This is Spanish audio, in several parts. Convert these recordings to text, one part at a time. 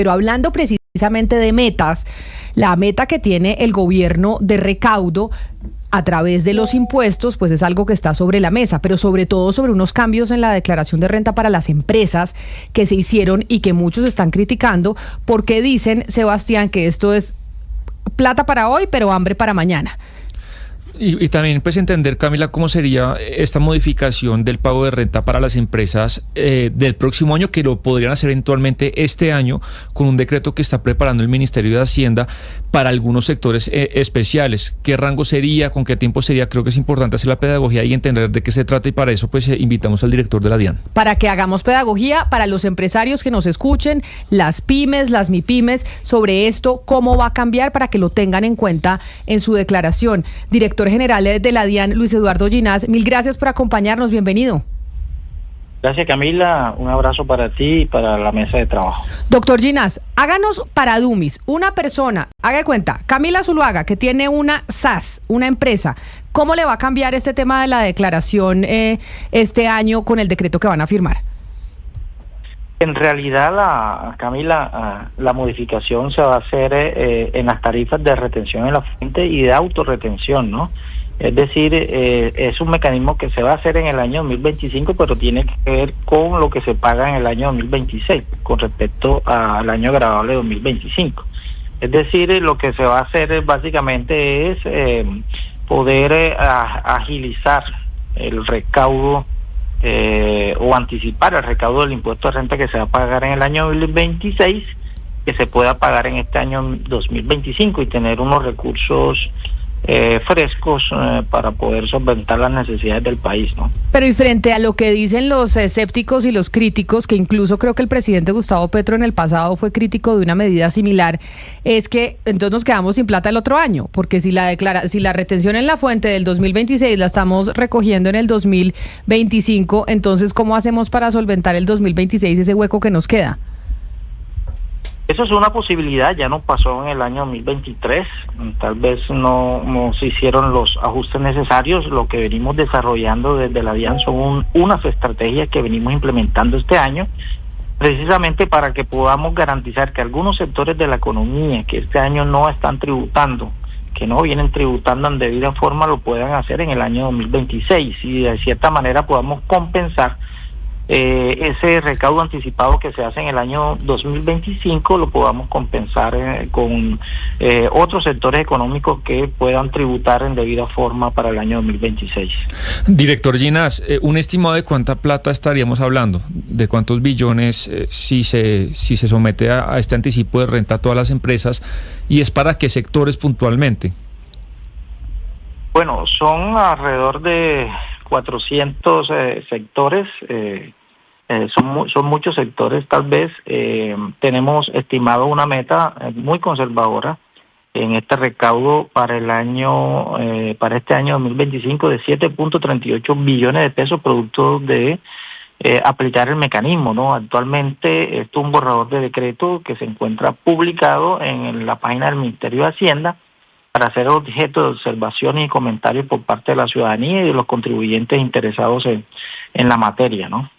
Pero hablando precisamente de metas, la meta que tiene el gobierno de recaudo a través de los impuestos, pues es algo que está sobre la mesa, pero sobre todo sobre unos cambios en la declaración de renta para las empresas que se hicieron y que muchos están criticando, porque dicen, Sebastián, que esto es plata para hoy, pero hambre para mañana. Y también pues entender, Camila, cómo sería esta modificación del pago de renta para las empresas del próximo año, que lo podrían hacer eventualmente este año con un decreto que está preparando el Ministerio de Hacienda para algunos sectores especiales. ¿Qué rango sería? ¿Con qué tiempo sería? Creo que es importante hacer la pedagogía y entender de qué se trata, y para eso pues invitamos al director de la DIAN. Para que hagamos pedagogía para los empresarios que nos escuchen, las pymes, las MIPYMES, sobre esto, cómo va a cambiar para que lo tengan en cuenta en su declaración. Director general de la DIAN, Luis Eduardo Ginás, mil gracias por acompañarnos, bienvenido. Gracias, Camila, un abrazo para ti y para la mesa de trabajo. Doctor Ginás, háganos para dummies, una persona, haga de cuenta, Camila Zuluaga, que tiene una SAS, una empresa, ¿cómo le va a cambiar este tema de la declaración este año con el decreto que van a firmar? En realidad, Camila, la modificación se va a hacer en las tarifas de retención en la fuente y de autorretención, ¿no? Es decir, es un mecanismo que se va a hacer en el año 2025, pero tiene que ver con lo que se paga en el año 2026, con respecto al año gravable 2025. Es decir, lo que se va a hacer básicamente es poder agilizar el recaudo o anticipar el recaudo del impuesto de renta que se va a pagar en el año 2026, que se pueda pagar en este año 2025 y tener unos recursos frescos para poder solventar las necesidades del país, ¿no? Pero y frente a lo que dicen los escépticos y los críticos, que incluso creo que el presidente Gustavo Petro en el pasado fue crítico de una medida similar, es que entonces nos quedamos sin plata el otro año, porque si la retención en la fuente del 2026 la estamos recogiendo en el 2025, entonces ¿cómo hacemos para solventar el 2026 ese hueco que nos queda? Eso es una posibilidad, ya nos pasó en el año 2023, tal vez no se hicieron los ajustes necesarios. Lo que venimos desarrollando desde la DIAN son unas estrategias que venimos implementando este año, precisamente para que podamos garantizar que algunos sectores de la economía que este año no están tributando, que no vienen tributando en debida forma, lo puedan hacer en el año 2026 y de cierta manera podamos compensar ese recaudo anticipado que se hace en el año 2025, lo podamos compensar con otros sectores económicos que puedan tributar en debida forma para el año 2026. Director Ginás, un estimado de cuánta plata estaríamos hablando, de cuántos billones si se somete a este anticipo de renta a todas las empresas, y es para qué sectores puntualmente. Bueno, son alrededor de 400 sectores. Son muchos sectores, tal vez. Tenemos estimado una meta muy conservadora en este recaudo para este año 2025 de 7.38 billones de pesos, producto de aplicar el mecanismo, ¿no? Actualmente esto es un borrador de decreto que se encuentra publicado en la página del Ministerio de Hacienda para ser objeto de observaciones y comentarios por parte de la ciudadanía y de los contribuyentes interesados en la materia, ¿no?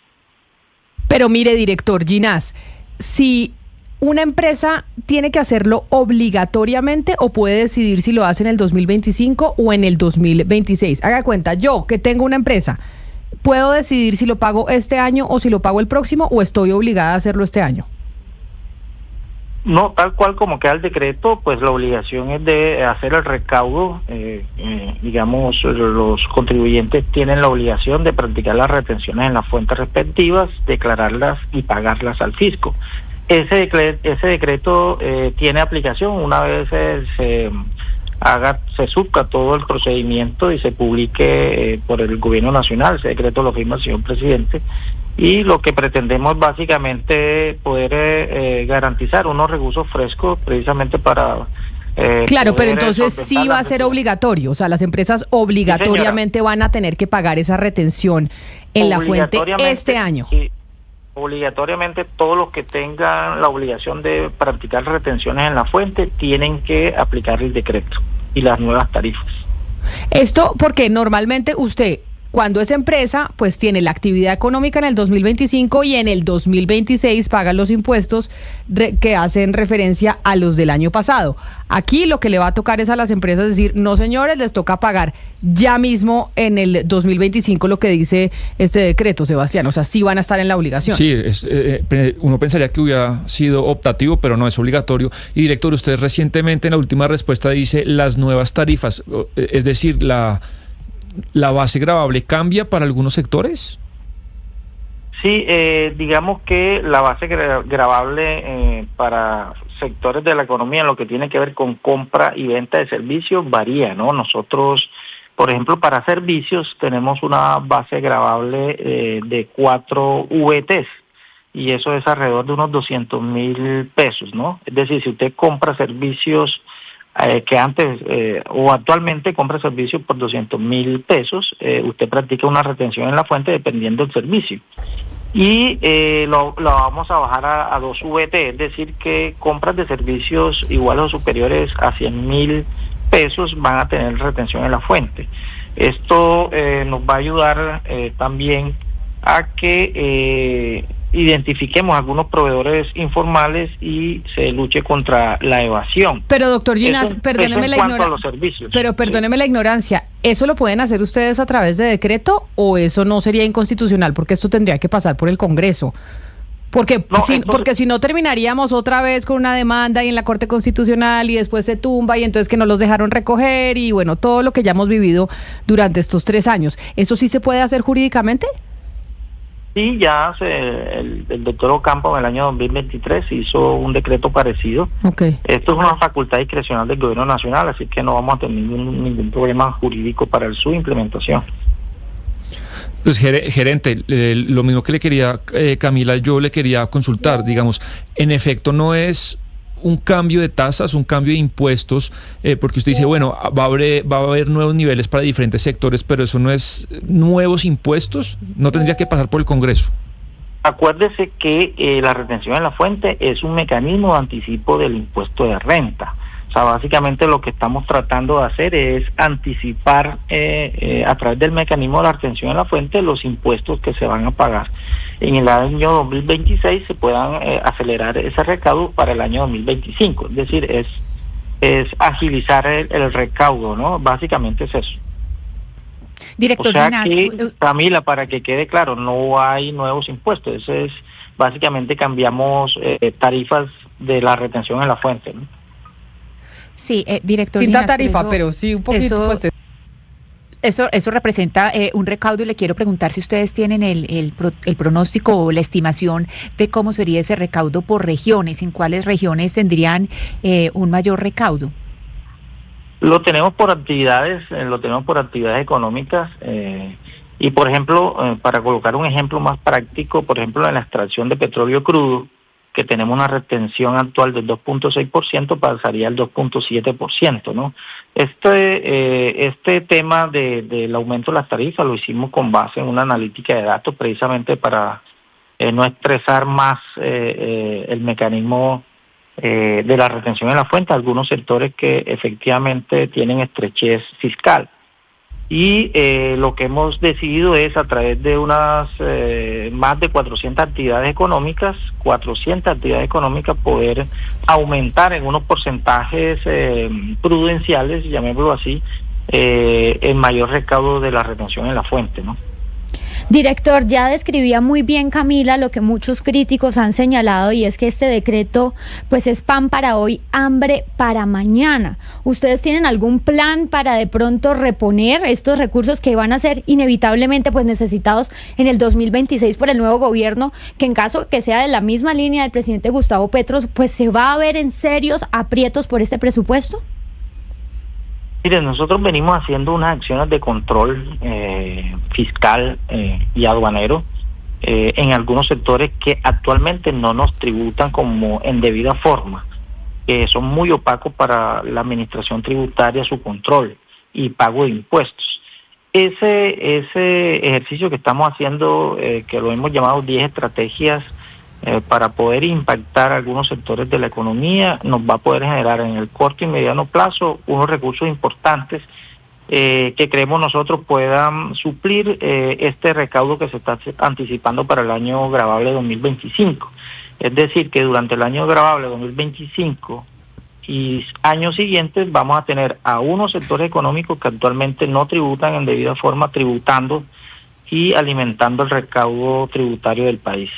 Pero mire, director Ginás, si una empresa tiene que hacerlo obligatoriamente o puede decidir si lo hace en el 2025 o en el 2026. Haga cuenta, yo que tengo una empresa, ¿puedo decidir si lo pago este año o si lo pago el próximo, o estoy obligada a hacerlo este año? No, tal cual como queda el decreto, pues la obligación es de hacer el recaudo. Digamos, los contribuyentes tienen la obligación de practicar las retenciones en las fuentes respectivas, declararlas y pagarlas al fisco. Ese decreto tiene aplicación una vez se surca todo el procedimiento y se publique por el gobierno nacional. Ese decreto lo firma el señor presidente. Y lo que pretendemos básicamente poder garantizar unos recursos frescos precisamente para... claro, pero entonces sí va a ser obligatorio, o sea, las empresas obligatoriamente van a tener que pagar esa retención en la fuente este año. Sí, obligatoriamente todos los que tengan la obligación de practicar retenciones en la fuente tienen que aplicar el decreto y las nuevas tarifas. Esto porque normalmente usted cuando esa empresa pues tiene la actividad económica en el 2025 y en el 2026 paga los impuestos que hacen referencia a los del año pasado. Aquí lo que le va a tocar es a las empresas decir, no señores, les toca pagar ya mismo en el 2025 lo que dice este decreto, Sebastián. O sea, sí van a estar en la obligación. Sí, uno pensaría que hubiera sido optativo, pero no es obligatorio. Y director, usted recientemente en la última respuesta dice las nuevas tarifas, es decir, la base gravable cambia para algunos sectores. Sí, digamos que la base gravable para sectores de la economía en lo que tiene que ver con compra y venta de servicios varía, ¿no? Nosotros, por ejemplo, para servicios tenemos una base gravable de 4 VTs y eso es alrededor de unos 200.000 pesos, ¿no? Es decir, si usted compra servicios que antes o actualmente compra servicios por 200.000 pesos, usted practica una retención en la fuente dependiendo del servicio. Y lo vamos a bajar a 2 VT, es decir, que compras de servicios iguales o superiores a 100.000 pesos van a tener retención en la fuente. Esto nos va a ayudar también a que identifiquemos algunos proveedores informales y se luche contra la evasión. Pero doctor Ginás, perdóneme la ignorancia. Pero perdóneme la ignorancia, ¿eso lo pueden hacer ustedes a través de decreto o eso no sería inconstitucional porque esto tendría que pasar por el Congreso? Porque si no terminaríamos otra vez con una demanda y en la Corte Constitucional y después se tumba y entonces que no los dejaron recoger y bueno, todo lo que ya hemos vivido durante estos 3 años. ¿Eso sí se puede hacer jurídicamente? Sí, ya el doctor Ocampo en el año 2023 hizo un decreto parecido. Okay. Esto es una facultad discrecional del Gobierno Nacional, así que no vamos a tener ningún problema jurídico para su implementación. Pues gerente, lo mismo que le quería, Camila, yo le quería consultar, digamos, en efecto no es un cambio de tasas, un cambio de impuestos, porque usted dice, bueno, va a haber nuevos niveles para diferentes sectores, pero eso no es nuevos impuestos, no tendría que pasar por el Congreso. Acuérdese que la retención en la fuente es un mecanismo de anticipo del impuesto de renta. O sea, básicamente lo que estamos tratando de hacer es anticipar a través del mecanismo de la retención en la fuente los impuestos que se van a pagar. En el año 2026 se puedan acelerar ese recaudo para el año 2025. Es decir, es agilizar el recaudo, ¿no? Básicamente es eso. Director o sea Ginás, que, Camila, para que quede claro, no hay nuevos impuestos. Eso es, básicamente cambiamos tarifas de la retención en la fuente, ¿no? Sí, director Quinta Ginás, tarifa, pero sí un poquito. Eso representa un recaudo y le quiero preguntar si ustedes tienen el pronóstico o la estimación de cómo sería ese recaudo por regiones, en cuáles regiones tendrían un mayor recaudo. Lo tenemos por actividades, económicas y por ejemplo, para colocar un ejemplo más práctico, por ejemplo en la extracción de petróleo crudo, que tenemos una retención actual del 2.6%, pasaría al 2.7%, ¿no? Este tema del aumento de las tarifas lo hicimos con base en una analítica de datos, precisamente para no estresar más el mecanismo de la retención en la fuente, algunos sectores que efectivamente tienen estrechez fiscal. Y lo que hemos decidido es a través de unas más de 400 actividades económicas, poder aumentar en unos porcentajes prudenciales, llamémoslo así, el mayor recaudo de la retención en la fuente, ¿no? Director, ya describía muy bien Camila lo que muchos críticos han señalado y es que este decreto pues es pan para hoy, hambre para mañana. ¿Ustedes tienen algún plan para de pronto reponer estos recursos que van a ser inevitablemente pues necesitados en el 2026 por el nuevo gobierno, que en caso que sea de la misma línea del presidente Gustavo Petro, pues se va a ver en serios aprietos por este presupuesto? Miren, nosotros venimos haciendo unas acciones de control fiscal y aduanero en algunos sectores que actualmente no nos tributan como en debida forma, que son muy opacos para la administración tributaria, su control y pago de impuestos. Ese ejercicio que estamos haciendo, que lo hemos llamado 10 estrategias para poder impactar algunos sectores de la economía, nos va a poder generar en el corto y mediano plazo unos recursos importantes que creemos nosotros puedan suplir este recaudo que se está anticipando para el año gravable 2025. Es decir, que durante el año gravable 2025 y años siguientes vamos a tener a unos sectores económicos que actualmente no tributan en debida forma, tributando y alimentando el recaudo tributario del país.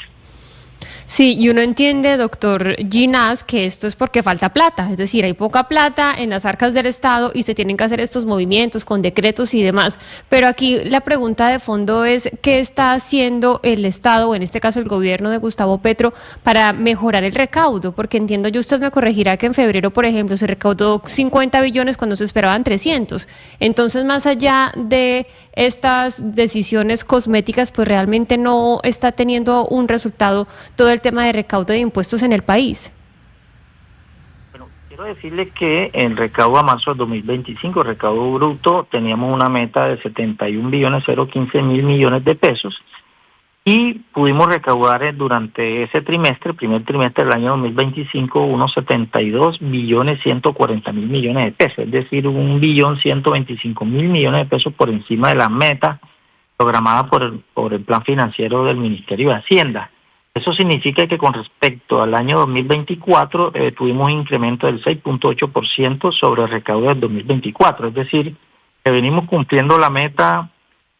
Sí, y uno entiende, doctor Ginás, que esto es porque falta plata, es decir, hay poca plata en las arcas del Estado y se tienen que hacer estos movimientos con decretos y demás. Pero aquí la pregunta de fondo es, ¿qué está haciendo el Estado, o en este caso el gobierno de Gustavo Petro, para mejorar el recaudo? Porque entiendo yo, usted me corregirá, que en febrero, por ejemplo, se recaudó 50 billones cuando se esperaban 300. Entonces, más allá de estas decisiones cosméticas, pues realmente no está teniendo un resultado todo el tema de recaudo de impuestos en el país. Bueno, quiero decirle que el recaudo a marzo de 2025, el recaudo bruto, teníamos una meta de 71.015.000 millones de pesos y pudimos recaudar durante ese trimestre, primer trimestre del año 2025, unos 72.140.000 millones de pesos, es decir, 1.125.000 millones de pesos por encima de la meta programada por el plan financiero del Ministerio de Hacienda. Eso significa que con respecto al año 2024 tuvimos un incremento del 6.8% sobre el recaudo del 2024, es decir, que venimos cumpliendo la meta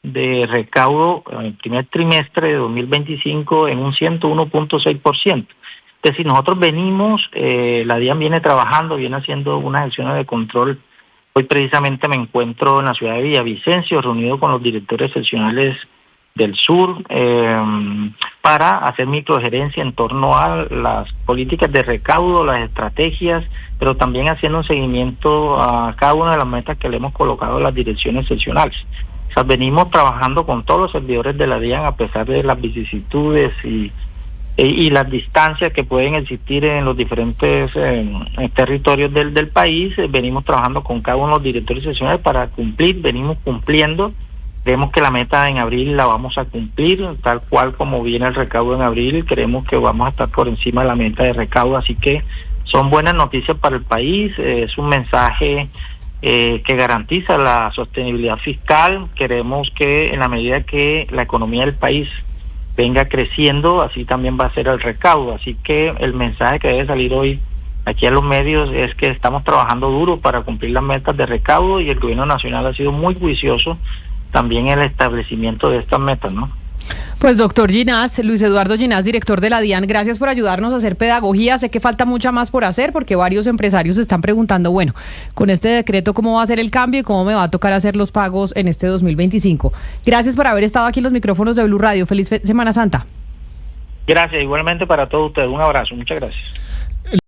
de recaudo en el primer trimestre de 2025 en un 101.6%. Es decir, nosotros venimos, la DIAN viene trabajando, viene haciendo unas acciones de control. Hoy precisamente me encuentro en la ciudad de Villavicencio, reunido con los directores seccionales del sur, para hacer microgerencia en torno a las políticas de recaudo, las estrategias, pero también haciendo un seguimiento a cada una de las metas que le hemos colocado a las direcciones seccionales. O sea, venimos trabajando con todos los servidores de la DIAN a pesar de las vicisitudes y las distancias que pueden existir en los diferentes territorios del país. Venimos trabajando con cada uno de los directores seccionales para cumplir, venimos cumpliendo. Creemos que la meta en abril la vamos a cumplir, tal cual como viene el recaudo en abril. Creemos que vamos a estar por encima de la meta de recaudo, así que son buenas noticias para el país. Es un mensaje que garantiza la sostenibilidad fiscal. Queremos que en la medida que la economía del país venga creciendo, así también va a ser el recaudo. Así que el mensaje que debe salir hoy aquí a los medios es que estamos trabajando duro para cumplir las metas de recaudo y el gobierno nacional ha sido muy juicioso también en el establecimiento de estas metas, ¿no? Pues doctor Ginás, Luis Eduardo Ginás, director de la DIAN, gracias por ayudarnos a hacer pedagogía. Sé que falta mucha más por hacer porque varios empresarios se están preguntando, bueno, con este decreto, ¿cómo va a ser el cambio y cómo me va a tocar hacer los pagos en este 2025? Gracias por haber estado aquí en los micrófonos de Blue Radio. Feliz Semana Santa. Gracias, igualmente para todos ustedes. Un abrazo, muchas gracias.